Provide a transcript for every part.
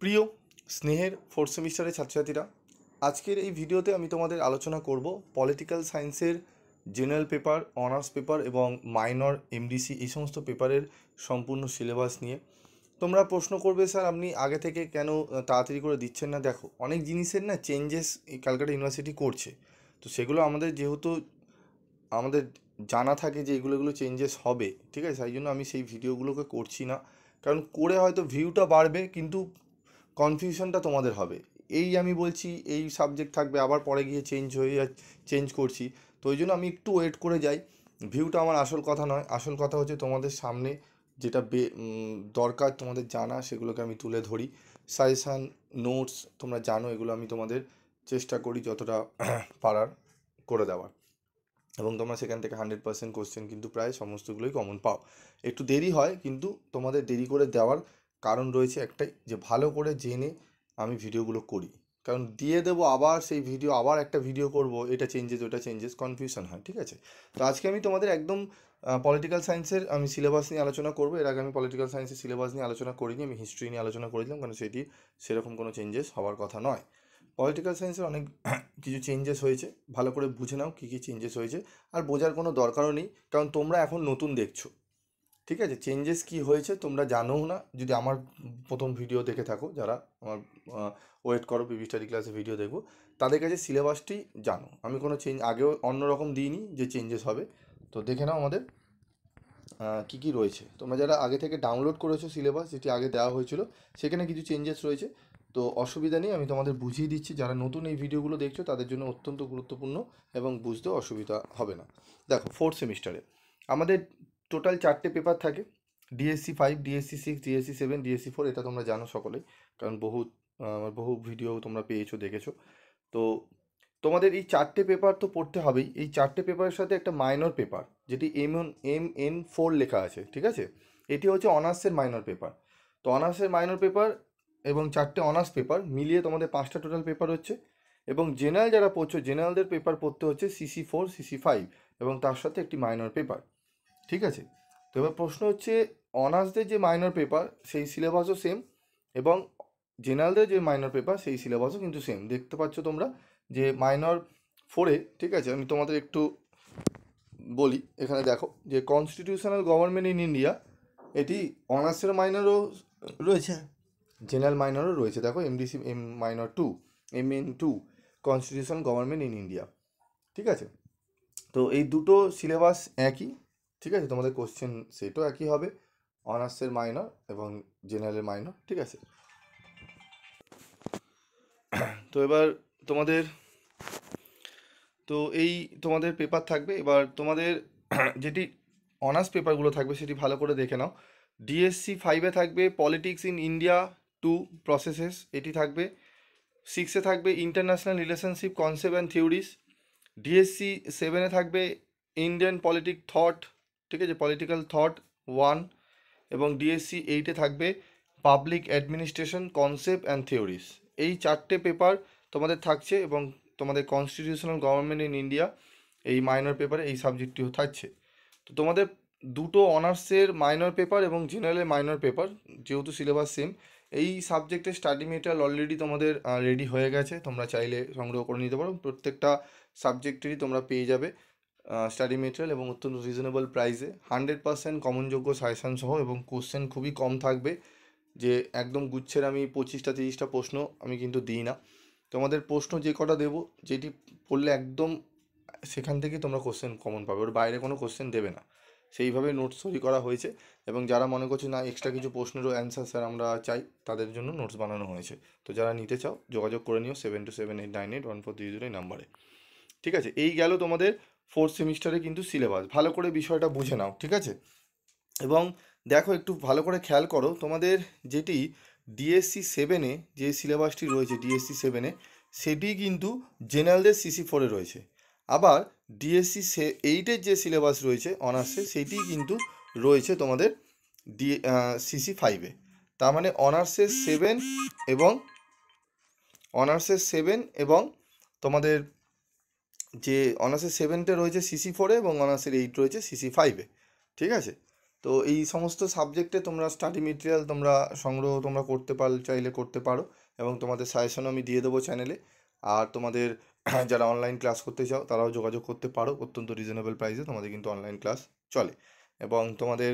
প্রিয় স্নেহের ফোর্থ সেমিস্টারের ছাত্রছাত্রীরা, আজকের এই ভিডিওতে আমি তোমাদের আলোচনা করব পলিটিক্যাল সায়েন্সের জেনারেল পেপার, অনার্স পেপার এবং মাইনর এমডিসি এই সমস্ত পেপারের সম্পূর্ণ সিলেবাস নিয়ে। তোমরা প্রশ্ন করবে, স্যার আপনি আগে থেকে কেন তাড়াতাড়ি করে দিচ্ছেন না? দেখো, অনেক জিনিসের না চেঞ্জেস এই ক্যালকাটা ইউনিভার্সিটি করছে, তো সেগুলো আমাদের যেহেতু আমাদের জানা থাকে যে এগুলো চেঞ্জেস হবে, ঠিক আছে, তাই জন্য আমি সেই ভিডিওগুলোকে করছি না। কারণ করে হয়তো ভিউটা বাড়বে, কিন্তু কনফিউশনটা তোমাদের হবে। এই আমি বলছি এই সাবজেক্ট থাকবে, আবার পরে গিয়ে চেঞ্জ করছি, তো ওই জন্য আমি একটু ওয়েট করে যাই। ভিউটা আমার আসল কথা নয়, আসল কথা হচ্ছে তোমাদের সামনে যেটা দরকার তোমাদের জানা, সেগুলোকে আমি তুলে ধরি। সাজেশান, নোটস তোমরা জানো, এগুলো আমি তোমাদের চেষ্টা করি যতটা পারার করে দেওয়ার, এবং তোমরা সেখান থেকে 100% কোশ্চেন কিন্তু প্রায় সমস্তগুলোই কমন পাও। একটু দেরি হয়, কিন্তু তোমাদের দেরি করে দেওয়ার কারণ রয়েছে একটাই, যে ভালো করে জেনে আমি ভিডিওগুলো করি। কারণ দিয়ে দেবো আবার সেই ভিডিও, আবার একটা ভিডিও করব, এটা চেঞ্জেস ওটা চেঞ্জেস, কনফিউশন হয়, ঠিক আছে। তো আজকে আমি তোমাদের একদম পলিটিক্যাল সায়েন্সের আমি সিলেবাস নিয়ে আলোচনা করবো। এর আগে আমি পলিটিক্যাল সায়েন্সের সিলেবাস নিয়ে আলোচনা করিনি, আমি হিস্ট্রি নিয়ে আলোচনা করেছিলাম, কারণ সেটি সেরকম কোনো চেঞ্জেস হওয়ার কথা নয়। পলিটিক্যাল সায়েন্সের অনেক কিছু চেঞ্জেস হয়েছে, ভালো করে বুঝে নাও কী কী চেঞ্জেস হয়েছে। আর বোঝার কোনো দরকারও নেই, কারণ তোমরা এখন নতুন দেখছো, ঠিক আছে। চেঞ্জেস কি হয়েছে তোমরা জানোও না, যদি আমার প্রথম ভিডিও দেখে থাকো, যারা আমার ওয়েট করো পিভি স্টাডি ক্লাসে ভিডিও দেখো, তাদের কাছে সিলেবাসটি জানো। আমি কোনো চেঞ্জ আগেও অন্যরকম দিইনি যে চেঞ্জেস হবে। তো দেখে নাও আমাদের কী কী রয়েছে। তোমরা যারা আগে থেকে ডাউনলোড করেছো সিলেবাস, যেটি আগে দেওয়া হয়েছিল, সেখানে কিছু চেঞ্জেস রয়েছে। তো অসুবিধা নেই, আমি তোমাদের বুঝিয়ে দিচ্ছি। যারা নতুন এই ভিডিওগুলো দেখছো তাদের জন্য অত্যন্ত গুরুত্বপূর্ণ, এবং বুঝতেও অসুবিধা হবে না। দেখো, ফোর্থ সেমিস্টারে আমাদের টোটাল 4টে পেপার থাকে। ডিএসসি 5, ডিএসসি 6, ডিএসসি 7, ডিএসসি 4, এটা তোমরা জানো সকলেই, কারণ বহু ভিডিও তোমরা পেয়েছো, দেখেছো। তো তোমাদের এই 4টে পেপার তো পড়তে হবেই। এই 4টে পেপারের সাথে একটা মাইনর পেপার, যেটি MN4 লেখা আছে, ঠিক আছে। এটি হচ্ছে অনার্সের মাইনর পেপার। তো অনার্সের মাইনর পেপার এবং 4টে অনার্স পেপার মিলিয়ে তোমাদের 5টা টোটাল পেপার হচ্ছে। এবং জেনারেল যারা পড়ছো, জেনারেলদের পেপার পড়তে হচ্ছে CC4, CC5, এবং তার সাথে একটি মাইনর পেপার, ঠিক আছে। তো এবার প্রশ্ন হচ্ছে, অনার্সদের যে মাইনর পেপার সেই সিলেবাসও সেম, এবং জেনারেলদের যে মাইনর পেপার সেই সিলেবাসও কিন্তু সেম। দেখতে পাচ্ছ তোমরা যে মাইনর 4-এ, ঠিক আছে, আমি তোমাদের একটু বলি। এখানে দেখো যে কনস্টিটিউশনাল গভর্নমেন্ট ইন ইন্ডিয়া, এটি অনার্সের মাইনরও রয়েছে, জেনারেল মাইনরও রয়েছে। দেখো, MDC minor 2, MN2, constitutional government in India, ঠিক আছে। তো এই দুটো সিলেবাস একই, ঠিক আছে। তোমাদের কোশ্চেন সেটও একই হবে, অনার্সের মাইনর এবং জেনারেলের মাইনর, ঠিক আছে। তো এবার তোমাদের তো এই তোমাদের পেপার থাকবে। এবার তোমাদের যেটি অনার্স পেপারগুলো থাকবে সেটি ভালো করে দেখে নাও। ডিএসসি 5-এ থাকবে পলিটিক্স ইন ইন্ডিয়া 2 প্রসেসেস, এটি থাকবে। 6-এ থাকবে international relationship concept and theories. DSC 7-এ থাকবে ইন্ডিয়ান পলিটিক থট, ঠিক আছে, পলিটিক্যাল থট 1। এবং ডিএসসি 8-এ থাকবে public administration concept and theories. এই 4টে পেপার তোমাদের থাকছে, এবং তোমাদের কনস্টিটিউশনাল গভর্নমেন্ট ইন ইন্ডিয়া এই মাইনর পেপারে এই সাবজেক্টটিও থাকছে। তো তোমাদের দুটো অনার্সের মাইনর পেপার এবং জেনারেলের মাইনর পেপার, যেহেতু সিলেবাস সেম, এই সাবজেক্টের স্টাডি মেটেরিয়াল অলরেডি তোমাদের রেডি হয়ে গেছে। তোমরা চাইলে সংগ্রহ করে নিতে পারো। প্রত্যেকটা সাবজেক্টেরই তোমরা পেয়ে যাবে স্টাডি মেটেরিয়াল, এবং অত্যন্ত রিজনেবল প্রাইসে, 100% কমনযোগ্য সাজেশান সহ, এবং কোশ্চেন খুবই কম থাকবে। যে একদম গুচ্ছের আমি 25টা 30টা প্রশ্ন আমি কিন্তু দিই না। তোমাদের প্রশ্ন যে কটা দেবো, যেটি পড়লে একদম সেখান থেকে তোমরা কোশ্চেন কমন পাবে, ওর বাইরে কোনো কোশ্চেন দেবে না। সেইভাবে নোটস তৈরি করা হয়েছে, এবং যারা মনে করছে না এক্সট্রা কিছু প্রশ্নেরও অ্যান্সার স্যার আমরা চাই, তাদের জন্য নোটস বানানো হয়েছে। তো যারা নিতে চাও যোগাযোগ করে নিও 7278981430 এই নাম্বারে, ঠিক আছে। এই গেল তোমাদের ফোর্থ সেমিস্টারে কিন্তু সিলেবাস। ভালো করে বিষয়টা বুঝে নাও, ঠিক আছে। এবং দেখো, একটু ভালো করে খেয়াল করো, তোমাদের যেটি ডিএসসি 7-এ যে সিলেবাসটি রয়েছে, ডিএসসি 7-এ সেটি কিন্তু জেনারেলদের CC4-এ রয়েছে। আবার ডিএসসি 8-এর যে সিলেবাস রয়েছে অনার্সে, সেটি কিন্তু রয়েছে তোমাদের CC5-এ। তার মানে অনার্সের 7 এবং তোমাদের যে অনার্সের 7টে রয়েছে CC4-এ, এবং অনার্সের 8 রয়েছে CC5-এ, ঠিক আছে। তো এই সমস্ত সাবজেক্টে তোমরা স্টাডি মেটেরিয়াল সংগ্রহ করতে চাইলে করতে পারো, এবং তোমাদের সাজেশন আমি দিয়ে দেবো চ্যানেলে। আর তোমাদের যারা অনলাইন ক্লাস করতে চাও তারাও যোগাযোগ করতে পারো, অত্যন্ত রিজনেবল প্রাইসে তোমাদের কিন্তু অনলাইন ক্লাস চলে। এবং তোমাদের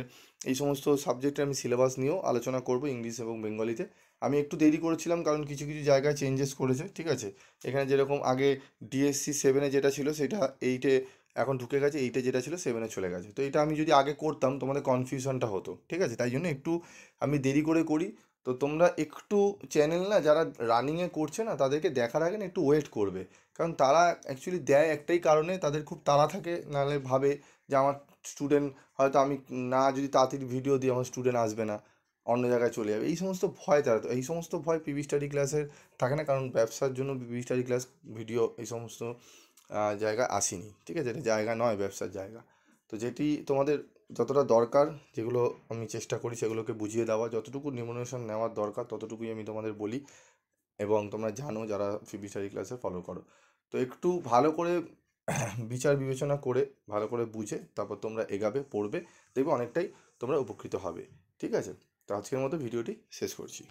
এই সমস্ত সাবজেক্টে আমি সিলেবাস নিয়েও আলোচনা করব, ইংলিশ এবং বেঙ্গলিতে। আমি একটু দেরি করেছিলাম কারণ কিছু কিছু জায়গায় চেঞ্জেস করেছে, ঠিক আছে। এখানে যেরকম আগে ডিএসসি 7-এ যেটা ছিল সেটা 8-এ এখন ঢুকে গেছে, 8-এ যেটা ছিল 7-এ চলে গেছে। তো এটা আমি যদি আগে করতাম তোমাদের কনফিউশনটা হতো, ঠিক আছে, তাই জন্য একটু আমি দেরি করে করি। তো তোমরা একটু চ্যানেল না যারা রানিংয়ে করছে না তাদেরকে দেখার আগে না একটু ওয়েট করবে, কারণ তারা অ্যাকচুয়ালি দেয় একটাই কারণে, তাদের খুব তাড়া থাকে, নাহলে ভাবে যে আমার স্টুডেন্ট হয়তো আমি না যদি তাড়াতাড়ি ভিডিও দিই আমার স্টুডেন্ট আসবে না, অন্য জায়গায় চলে যাবে, এই সমস্ত ভয় তারা। তো এই সমস্ত ভয় পিভি স্টাডি ক্লাসের থাকে না, কারণ ব্যবসার জন্য পিভি স্টাডি ক্লাস ভিডিও এই সমস্ত জায়গায় আসেনি, ঠিক আছে, এটা জায়গা নয়, ব্যবসার জায়গা। তো যেটি তোমাদের যতটা দরকার, যেগুলো আমি চেষ্টা করি সেগুলোকে বুঝিয়ে দেওয়া, যতটুকু নিউমারেশন নেওয়ার দরকার ততটুকুই আমি তোমাদের বলি, এবং তোমরা জানো যারা পিভি স্টাডি ক্লাসে ফলো করো। তো একটু ভালো করে বিচার বিবেচনা করে ভালো করে বুঝে তারপর তোমরা এগাবে, পড়বে, দেখবে অনেকটাই তোমরা উপকৃত হবে, ঠিক আছে। তো আজকের মতো ভিডিওটি শেষ করছি।